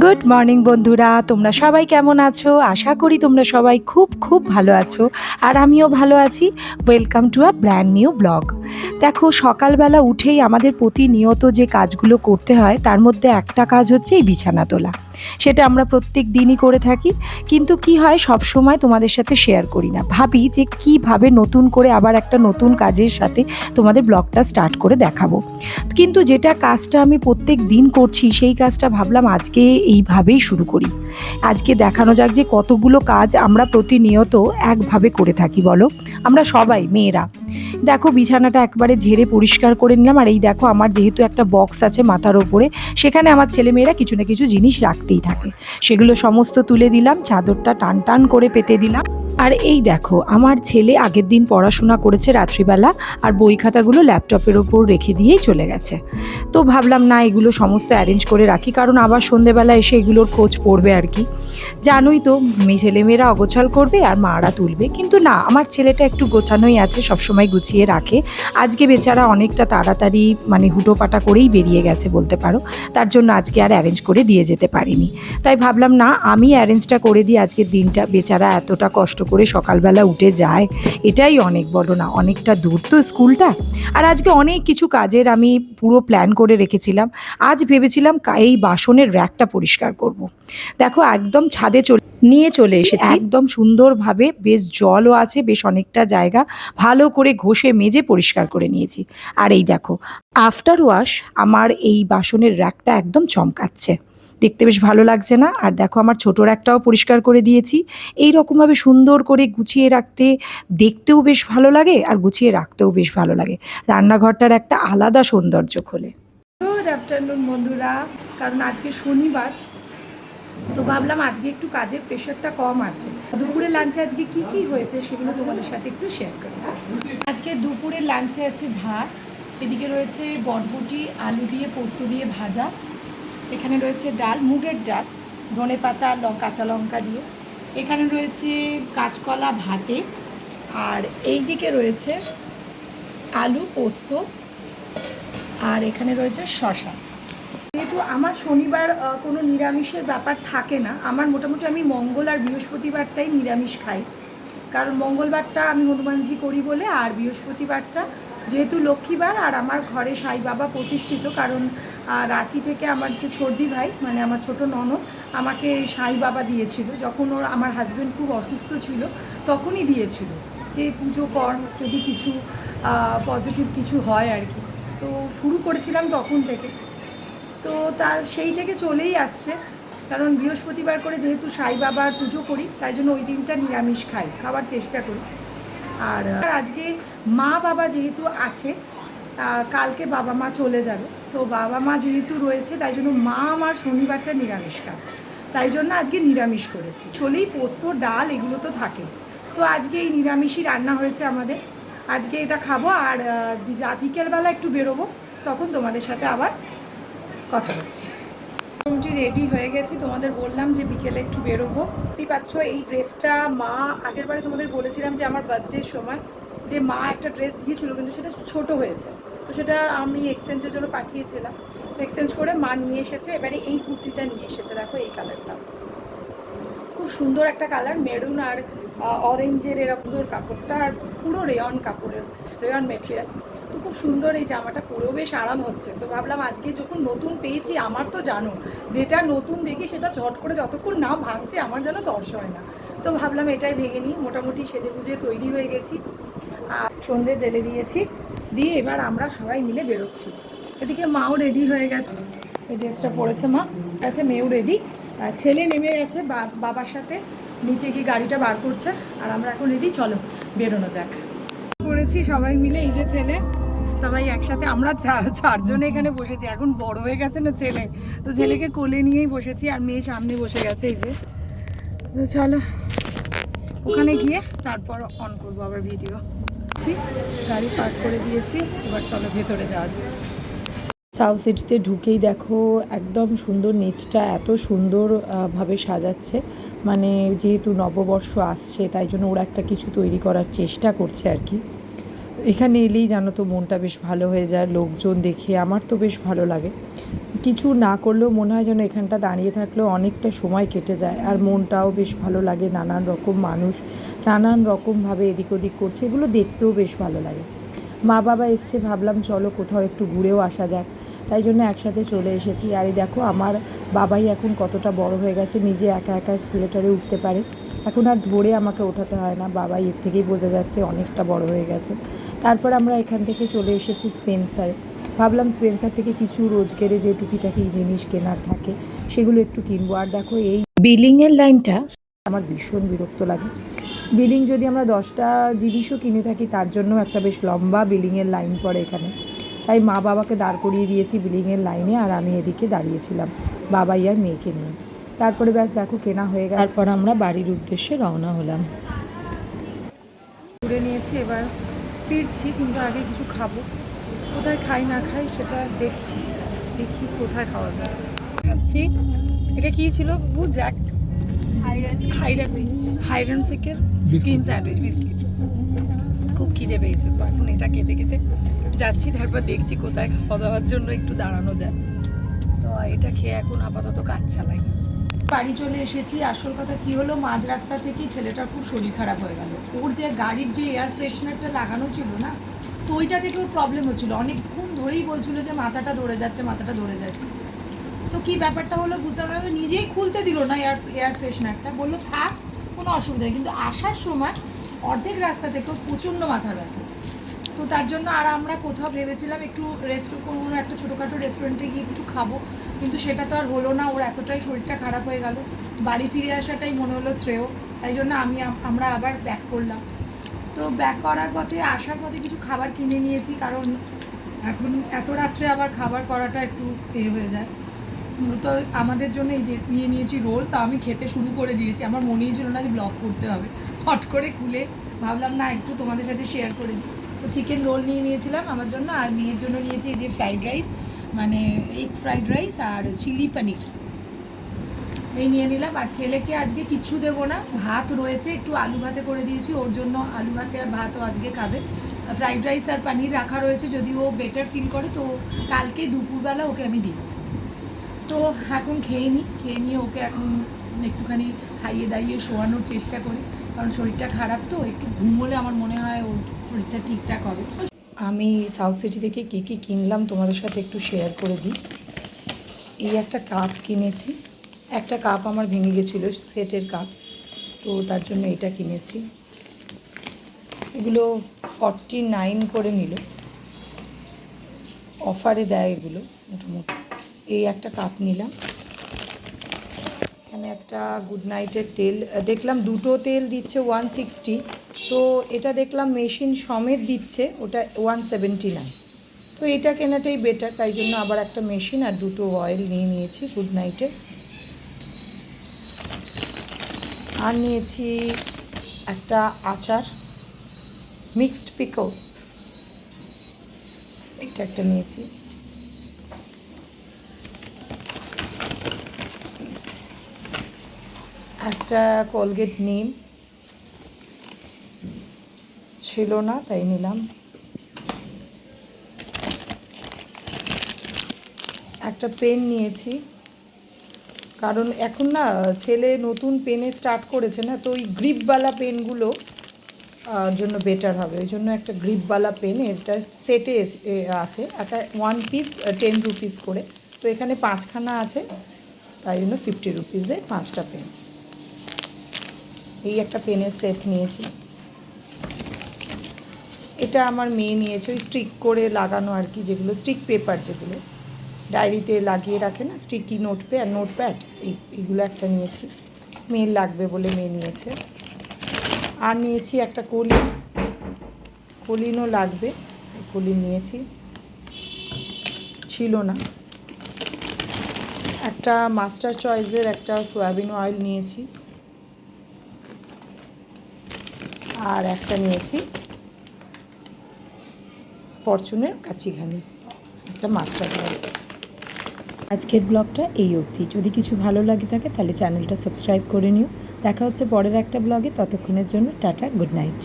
Good morning বন্ধুরা, তোমরা সবাই কেমন আছো? আশা করি তোমরা সবাই খুব খুব ভালো আছো, আর আমিও ভালো আছি। Welcome to a brand new blog. দেখো, সকালবেলা উঠেই আমাদের প্রতিনিয়ত যে কাজগুলো করতে হয় তার মধ্যে একটা কাজ হচ্ছে এই বিছানা তোলা। সেটা আমরা প্রত্যেক দিনই করে থাকি, কিন্তু কি হয় সব সময় তোমাদের সাথে শেয়ার করি না। ভাবি যে কিভাবে নতুন করে আবার একটা নতুন কাজের সাথে তোমাদের ব্লগটা স্টার্ট করে দেখাবো। কিন্তু যেটা কাজটা আমি প্রত্যেক দিন করছি সেই কাজটা ভাবলাম আজকে এইভাবেই শুরু করি। আজকে দেখানো যাক যে কতগুলো কাজ আমরা প্রতিনিয়ত একভাবে করে থাকি বলো, আমরা সবাই মেয়েরা। দেখো, বিছানাটা একবারে ঝেড়ে পরিষ্কার করে নিলাম, আর এই দেখো আমার যেহেতু একটা বক্স আছে মাথার ওপরে, সেখানে আমার ছেলেমেয়েরা কিছু না কিছু জিনিস রাখতেই থাকে, সেগুলো সমস্ত তুলে দিলাম, চাদরটা টান টান করে পেতে দিলাম। আর এই দেখো, আমার ছেলে আগের দিন পড়াশোনা করেছে রাত্রিবেলা, আর বই খাতাগুলো ল্যাপটপের ওপর রেখে দিয়েই চলে গেছে। তো ভাবলাম না, এগুলো সমস্ত অ্যারেঞ্জ করে রাখি, কারণ আবার সন্ধেবেলা এসে এগুলোর খোঁজ পড়বে আর কি। জানোই তো, ছেলেমেয়েরা অগোছাল করবে আর মারা তুলবে, কিন্তু না, আমার ছেলেটা একটু গোছানোই আছে, সবসময় গুছিয়ে রাখে। আজকে বেচারা অনেকটা তাড়াতাড়ি মানে হুটোপাটা করেই বেরিয়ে গেছে বলতে পারো, তার জন্য আজকে আর অ্যারেঞ্জ করে দিয়ে যেতে পারিনি। তাই ভাবলাম না, আমি অ্যারেঞ্জটা করে দিই আজকের দিনটা। বেচারা এতটা কষ্ট করে সকালবেলা উঠে যায়, এটাই অনেক, বলো না? অনেকটা দূর তো স্কুলটা। আর আজকে অনেক কিছু কাজের আমি পুরো প্ল্যান করে রেখেছিলাম। আজ ভেবেছিলাম এই বাসনের র্যাকটা পরিষ্কার করব। দেখো, একদম ছাদে নিয়ে চলে এসেছি, একদম সুন্দরভাবে, বেশ জলও আছে, বেশ অনেকটা জায়গা ভালো করে ঘষে মেজে পরিষ্কার করে নিয়েছি। আর এই দেখো, আফটার ওয়াশ আমার এই বাসনের র্যাকটা একদম চমকাচ্ছে, দেখতে বেশ ভালো লাগছে না? আর দেখো, আমার ছোটো র্যাকটাও পরিষ্কার করে দিয়েছি। এই রকমভাবে সুন্দর করে গুছিয়ে রাখতে দেখতেও বেশ ভালো লাগে, আর গুছিয়ে রাখতেও বেশ ভালো লাগে। রান্নাঘরটার একটা আলাদা সৌন্দর্য খোলে। গুড আফটারনুন বন্ধুরা, কারণ আজকে শনিবার, তো ভাবলাম আজকে একটু কাজের প্রেশারটা কম আছে। দুপুরে লাঞ্চে আজকে কি কি হয়েছে সেগুলো তোমাদের সাথে একটু শেয়ার করি। আজকে দুপুরের লাঞ্চে আছে ভাত, এদিকে রয়েছে বটবটি আলু দিয়ে পোস্ত দিয়ে ভাজা, এখানে রয়েছে ডাল, মুগের ডাল, ধনেপাতা কাঁচা লঙ্কা দিয়ে, এখানে রয়েছে কাঁচকলা ভাতে, আর এই দিকে রয়েছে আলু পোস্ত, আর এখানে রয়েছে শশা। যেহেতু আমার শনিবার কোনো নিরামিষের ব্যাপার থাকে না, আমার মোটামুটি আমি মঙ্গল আর বৃহস্পতিবারটাই নিরামিষ খাই, কারণ মঙ্গলবারটা আমি হনুমানজি করি বলে, আর বৃহস্পতিবারটা যেহেতু লক্ষ্মীবার, আর আমার ঘরে সাই বাবা প্রতিষ্ঠিত, কারণ রাঁচি থেকে আমার যে ছোটদি ভাই মানে আমার ছোটো ননদ আমাকে সাই বাবা দিয়েছিল, যখন আমার হাজব্যান্ড খুব অসুস্থ ছিল তখনই দিয়েছিল যে পুজো কর, যদি কিছু পজিটিভ কিছু হয় আর কি। তো শুরু করেছিলাম তখন থেকে, তো তার সেই থেকে চলেই আসছে, কারণ বৃহস্পতিবার করে যেহেতু সাই বাবার পুজো করি, তাই জন্য ওই দিনটা নিরামিষ খাওয়ার চেষ্টা করি। আর আজকে মা বাবা যেহেতু আছে, কালকে বাবা মা চলে যাবে, তো বাবা মা যেহেতু রয়েছে তাই জন্য মা আমার শনিবারটা নিরামিষ খায়, তাই জন্য আজকে নিরামিষ করেছি। ছোলেই পোস্ত ডাল এগুলো তো থাকে, তো আজকে এই নিরামিষই রান্না হয়েছে আমাদের, আজকে এটা খাবো। আর বিকেলবেলা একটু বেরোবো, তখন তোমাদের সাথে আবার কথা বলছি। মোটামুটি রেডি হয়ে গেছি, তোমাদের বললাম যে বিকেলে একটু বেরোবো। দেখতেই পাচ্ছ এই ড্রেসটা মা, আগের বারে তোমাদের বলেছিলাম যে আমার বার্থডের সময় যে মা একটা ড্রেস দিয়েছিল, কিন্তু সেটা ছোট হয়েছে, তো সেটা আমি এক্সচেঞ্জের জন্য পাঠিয়েছিলাম, তো এক্সচেঞ্জ করে মা নিয়ে এসেছে। এবারে এই কুর্তিটা নিয়ে এসেছে, দেখো এই কালারটা খুব সুন্দর একটা কালার, মেরুন আর অরেঞ্জের এরকম কাপড়টা, আর পুরো রেয়ন কাপড়ের, রেয়ন মেটেরিয়াল, তো খুব সুন্দর। এই জামাটা পরেও বেশ আরাম হচ্ছে, তো ভাবলাম আজকে যখন নতুন পেয়েছি, আমার তো জানো যেটা নতুন দেখি সেটা ঝট করে যতক্ষণ না ভাঙছে আমার যেন তর্স হয় না, তো ভাবলাম এটাই ভেঙে নিই। মোটামুটি সেজে গুজে তৈরি হয়ে গেছি, আর সন্ধে জেলে দিয়েছি, দিয়ে এবার আমরা সবাই মিলে বেরোচ্ছি। এদিকে মাও রেডি হয়ে গেছে, এই ড্রেসটা পরেছে মা, আছে মেয়েও রেডি, ছেলে নেমে গেছে বাবার সাথে, নিচে গিয়ে গাড়িটা বার করছে, আর আমরা এখন রেডি, চলো বেরোনো যাক। করেছি সবাই মিলে, এই যে ছেলে, সবাই একসাথে আমরা চারজনে এখানে বসেছি। এখন বড় হয়ে গেছে না ছেলে, তো ছেলেকে কোলে নিয়েই বসেছি, আর মেয়ে সামনে বসে গেছে এই যে। তো চলো ওখানে গিয়ে তারপর অন করবো আবার ভিডিও। গাড়ি পার্ক করে দিয়েছি, এবার চলো ভেতরে যাওয়া যায়। সাউথ সিটিতে ঢুকেই দেখো একদম সুন্দর, নিচটা এত সুন্দর ভাবে সাজাচ্ছে, মানে যেহেতু নববর্ষ আসছে তাই জন্য ওরা একটা কিছু তৈরি করার চেষ্টা করছে আর কি। এখানে এলেই জানো তো মনটা বেশ ভালো হয়ে যায়, লোকজন দেখে আমার তো বেশ ভালো লাগে। কিছু না করলেও মনে হয় যেন এখানটা দাঁড়িয়ে থাকলেও অনেকটা সময় কেটে যায়, আর মনটাও বেশ ভালো লাগে। নানান রকম মানুষ নানান রকমভাবে এদিক ওদিক করছে, এগুলো দেখতেও বেশ ভালো লাগে। মা বাবা এসছে, ভাবলাম চলো কোথাও একটু ঘুরেও আসা যাক, তাই জন্য একসাথে চলে এসেছি। আর এই দেখো আমার বাবাই এখন কতটা বড় হয়ে গেছে, নিজে একা একা এসকেলেটারে উঠতে পারে, এখন আর ধরে আমাকে ওঠাতে হয় না। বাবাই এর থেকেই বোঝা যাচ্ছে অনেকটা বড় হয়ে গেছে। তারপর আমরা এখান থেকে চলে এসেছি স্পেন্সারে। ভাবলাম স্পেন্সার থেকে কিছু রোজগেরে যে টুকিটাকি জিনিস কেনার থাকে সেগুলো একটু কিনবো। আর দেখো এই বিলিংয়ের লাইনটা আমার ভীষণ বিরক্ত লাগে। বিলিং যদি আমরা 10টা জিনিসও কিনে থাকি তার জন্য একটা বেশ লম্বা বিলিংয়ের লাইন পড়ে এখানে। তাই মা বাবাকে দাঁড় করিয়ে দিয়েছি বিলিংয়ের লাইনে, আর আমি এদিকে দাঁড়িয়েছিলাম বাবাই আর মেয়েকে নিয়ে। তারপরে ব্যাস দেখো কেনা হয়ে গেছে, তারপর আমরা বাড়ির উদ্দেশ্যে রওনা হলাম। ঘুরে নিয়েছি, এবার ফিরছি, কিন্তু আগে কিছু খাবো। কোথায় খাই না খাই সেটা দেখছি, দেখি কোথায় খাওয়া যায়। খাচ্ছি, এটা কি ছিল বাবু? জ্যাক হাইডেন সিকের ক্রিম স্যান্ডউইচ বিস্কিট। খুব খিদে পেয়েছে, তো এখন এটা খেতে খেতে যাচ্ছি, তারপর দেখছি কোথায় খাওয়া দাওয়ার জন্য একটু দাঁড়ানো যায়। তো এটা খেয়ে এখন আপাতত কাজ চালাই। বাড়ি চলে এসেছি। আসল কথা কি হলো, মাঝ রাস্তা থেকেই ছেলেটার খুব শরীর খারাপ হয়ে গেল। ওর যে গাড়ির যে এয়ার ফ্রেশনারটা লাগানো ছিল না, তো ওইটা থেকে ওর প্রবলেম হচ্ছিলো, অনেকক্ষণ ধরেই বলছিল যে মাথাটা ধরে যাচ্ছে, মাথাটা ধরে যাচ্ছে। তো কি ব্যাপারটা হলো বুঝতে পারলাম, নিজেই খুলতে দিল না এয়ার ফ্রেশনারটা, বললো থাক কোনো অসুবিধা নেই। কিন্তু আসার সময় অর্ধেক রাস্তা থেকে প্রচণ্ড মাথা ব্যথা। তো তার জন্য আর আমরা কোথাও ভেবেছিলাম একটু কোনো একটা ছোটোখাটো রেস্টুরেন্টে গিয়ে একটু খাবো, কিন্তু সেটা তো আর হলো না। ওর এতটাই শরীরটা খারাপ হয়ে গেল, বাড়ি ফিরে আসাটাই মনে হলো শ্রেয়। তাই জন্য আমরা আবার ব্যাক করলাম। তো ব্যাক করার পথে আসার পথে কিছু খাবার কিনে নিয়েছি, কারণ এখন এত রাত্রে আবার খাবার করাটা একটু হয়ে যায়। তো আমাদের জন্য এই যে নিয়ে নিয়েছি রোল, তা আমি খেতে শুরু করে দিয়েছি। আমার মনেই ছিল না যে ব্লগ করতে হবে, হট করে খুলে ভাবলাম না একটু তোমাদের সাথে শেয়ার করে দিই। তো চিকেন রোল নিয়ে নিয়েছিলাম আমার জন্য, আর মেয়ের জন্য নিয়েছি এই যে ফ্রাইড রাইস, মানে এগ ফ্রাইড রাইস আর চিলি পনির, এই নিয়ে নিলাম। আর ছেলেকে আজকে কিচ্ছু দেবো না, ভাত রয়েছে, একটু আলু ভাতে করে দিয়েছি ওর জন্য, আলু ভাতে আর ভাতও আজকে খাবে। ফ্রাইড রাইস আর পনির রাখা রয়েছে, যদি ও বেটার ফিল করে তো কালকে দুপুরবেলা ওকে আমি দিব। তো এখন খেয়ে নিয়ে ওকে এখন একটুখানি খাইয়ে দাইয়ে শোয়ানোর চেষ্টা করি, কারণ শরীরটা খারাপ, তো একটু ঘুমোলে আমার মনে হয় ওর শরীরটা ঠিকঠাক হবে। আমি সাউথ সিটি থেকে কী কী কিনলাম তোমাদের সাথে একটু শেয়ার করে দিই। এই একটা কাপ কিনেছি, একটা কাপ আমার ভেঙে গেছিলো, সেটের কাপ, তো তার জন্য এটা কিনেছি। এগুলো 49 করে নিল, অফারে দেয় এগুলো মোটামুটি। এই একটা কাপ নিলাম। এখানে একটা গুড নাইটের তেল দেখলাম, দুটো তেল দিচ্ছে 160, তো এটা দেখলাম মেশিন সমেত দিচ্ছে ওটা 179। তো এটা কেনাটাই বেটার, তাই জন্য আবার একটা মেশিন আর দুটো অয়েল নিয়ে নিয়েছি গুড নাইটের। আর নিয়েছি একটা আচার, মিক্সড পিকল, এটা একটা নিয়েছি। একটা কোলগেট নিম ছিল না তাই নিলাম। একটা পেন নিয়েছি, কারণ এখন না ছেলে নতুন পেনে স্টার্ট করেছে না, তো ওই গ্রিপওয়ালা পেনগুলো জন্য বেটার হবে, ওই জন্য একটা গ্রিপওয়ালা পেন, এটা সেটে আছে, একটা 1 পিস 10 রুপিস করে, তো এখানে 5খানা আছে, তাই জন্য 50 রুপিসে 5টা পেন। এই একটা পেনের সেট নিয়েছি। এটা আমার মেয়ে নিয়েছে, ওই স্টিক করে লাগানো আর কি, যেগুলো স্টিক পেপার, যেগুলো ডায়েরিতে লাগিয়ে রাখে না, স্টিকি নোটপ্যাড, এইগুলো একটা নিয়েছি, মেয়ের লাগবে বলে মেয়ে নিয়েছে। আর নিয়েছি একটা কলিনও লাগবে, কলিন নিয়েছি, ছিল না। একটা মাস্টার চয়েসের একটা সয়াবিন অয়েল নিয়েছি, আর একটা নিয়েছি ফরচুনের কাচিঘানি, একটা মাস্টার অয়েল। আজকের ব্লগটা এই অবধি। যদি কিছু ভালো লাগে থাকে তাহলে চ্যানেলটা সাবস্ক্রাইব করে নিও। দেখা হচ্ছে পরের একটা ব্লগে, ততক্ষণের জন্য টাটা, গুড নাইট।